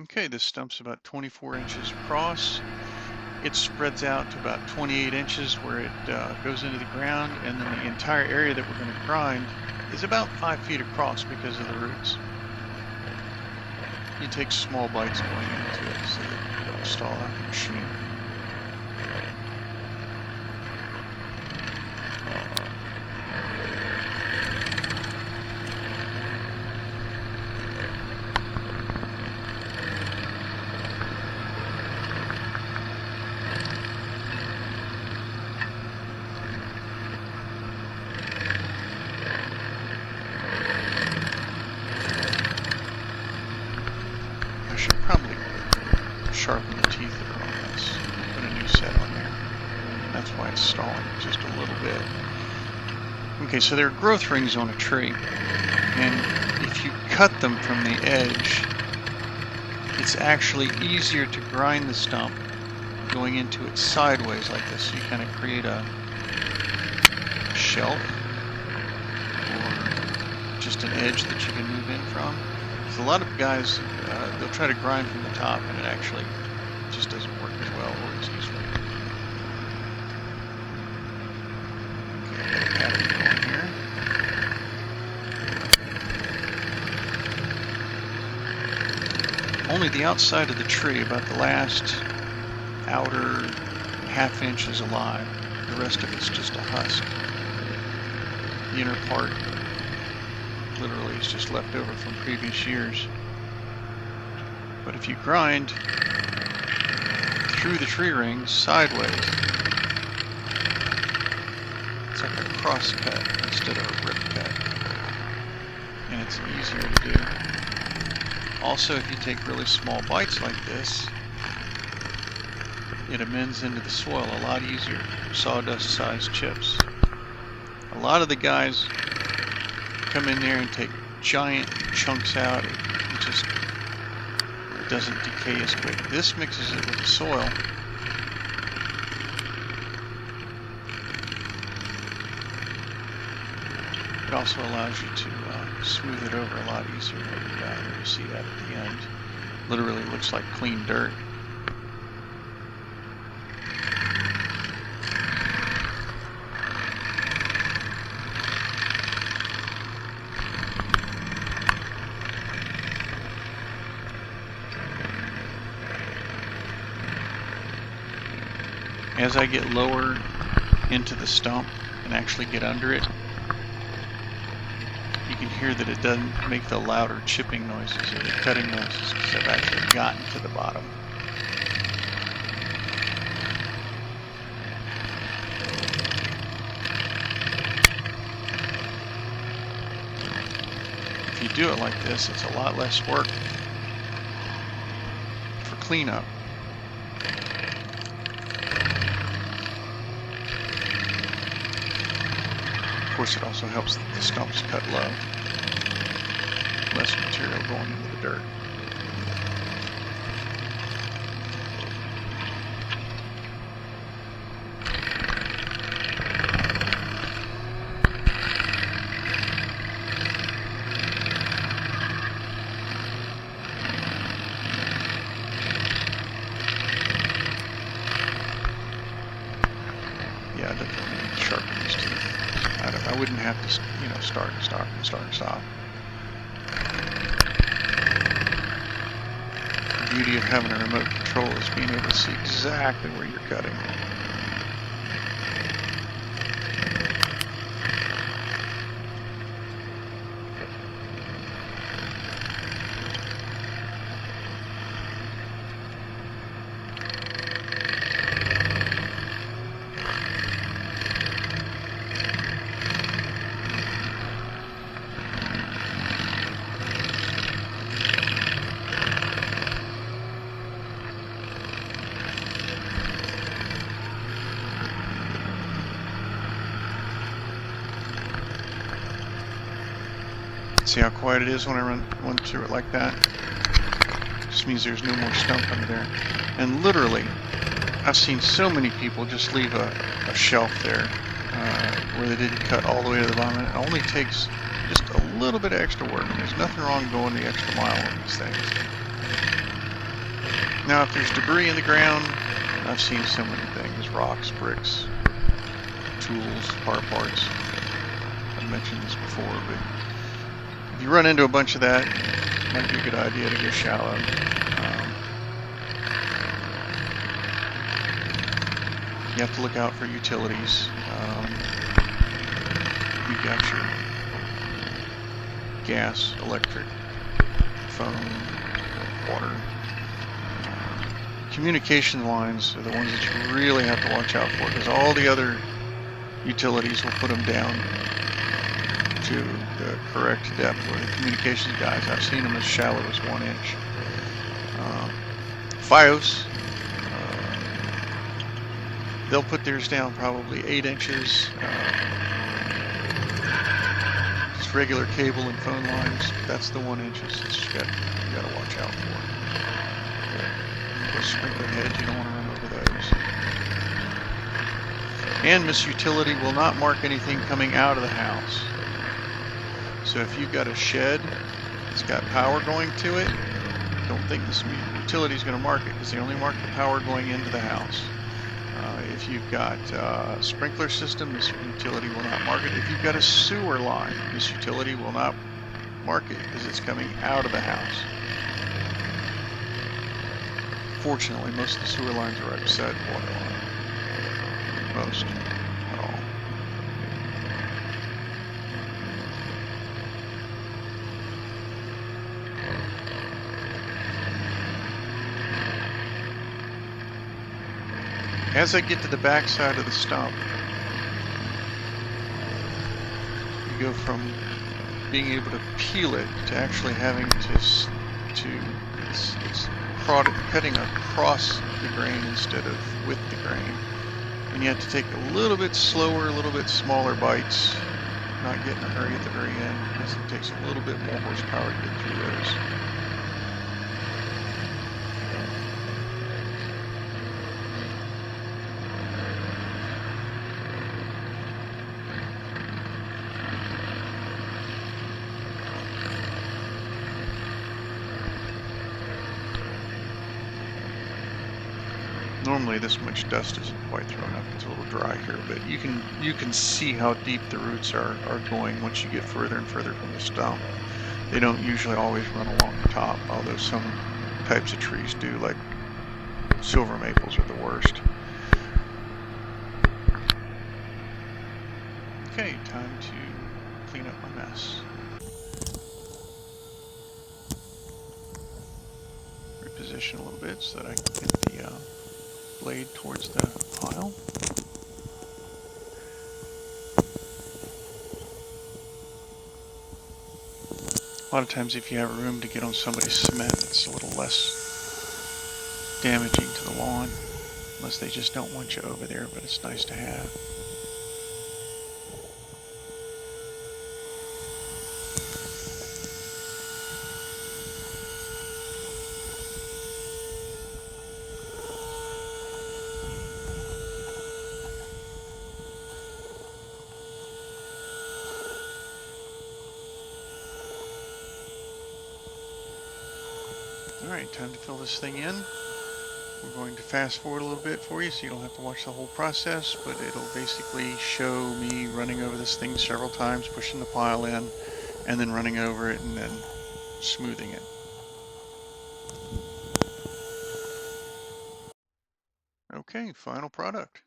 Okay, this stump's about 24 inches across. It spreads out to about 28 inches where it goes into the ground, and then the entire area that we're going to grind is about 5 feet across because of the roots. You take small bites going into it so that you don't stall out the machine. I should probably sharpen the teeth that are on this. Put a new set on there. That's why it's stalling just a little bit. Okay, so there are growth rings on a tree, and if you cut them from the edge, it's actually easier to grind the stump going into it sideways like this. So you kind of create a shelf or just an edge that you can move in from. Because a lot of guys, they'll try to grind from the top, and it actually just doesn't work as well or as easily. Okay, I've got a pattern going here. Only the outside of the tree, about the last outer ½ inch, is alive. The rest of it's just a husk. The inner part literally is just left over from previous years. But if you grind through the tree rings sideways, it's like a cross cut instead of a rip cut, and it's easier to do. Also, if you take really small bites like this, it amends into the soil a lot easier. Sawdust-sized chips. A lot of the guys come in there and take giant chunks out. It just doesn't decay as quick. This mixes it with the soil. It also allows you to smooth it over a lot easier when you're done. You see that at the end. Literally looks like clean dirt. As I get lower into the stump and actually get under it, you can hear that it doesn't make the louder chipping noises or the cutting noises because I've actually gotten to the bottom. If you do it like this, it's a lot less work for cleanup. Of course, it also helps that the stumps cut low. Less material going into the dirt. Yeah, definitely need to sharpen these teeth. I wouldn't have to, start and stop and start and stop. The beauty of having a remote control is being able to see exactly where you're cutting. See how quiet it is when I run through it like that? Just means there's no more stump under there. And literally, I've seen so many people just leave a shelf there where they didn't cut all the way to the bottom. And it only takes just a little bit of extra work. There's nothing wrong going the extra mile on these things. Now, if there's debris in the ground, I've seen so many things: rocks, bricks, tools, car parts. I've mentioned this before, but if you run into a bunch of that, it might be a good idea to go shallow. You have to look out for utilities. You've got your gas, electric, phone, water. Communication lines are the ones that you really have to watch out for, because all the other utilities will put them down to the correct depth, where the communications guys, I've seen them as shallow as 1 inch. FiOS, they'll put theirs down probably 8 inches. Just regular cable and phone lines, that's the 1 inches that you got to watch out for. Those sprinkler heads, you don't want to run over those. And this utility will not mark anything coming out of the house. So if you've got a shed that's got power going to it, don't think this utility is going to mark it, because they only mark the power going into the house. If you've got a sprinkler system, this utility will not mark it. If you've got a sewer line, this utility will not mark it, because it's coming out of the house. Fortunately, most of the sewer lines are right beside the water line. Most, not all. As I get to the back side of the stump, you go from being able to peel it to actually having it's cutting across the grain instead of with the grain. And you have to take a little bit slower, a little bit smaller bites, not get in a hurry at the very end, because it takes a little bit more horsepower to get through those. Normally this much dust isn't quite thrown up. It's a little dry here, but you can see how deep the roots are going once you get further and further from the stump. They don't usually always run along the top, although some types of trees do, like silver maples are the worst. Okay, time to clean up my mess. Reposition a little bit so that I can get the blade towards the pile. A lot of times if you have room to get on somebody's cement, it's a little less damaging to the lawn, unless they just don't want you over there, but it's nice to have. Alright, time to fill this thing in. We're going to fast forward a little bit for you so you don't have to watch the whole process, but it'll basically show me running over this thing several times, pushing the pile in, and then running over it and then smoothing it. Okay, final product.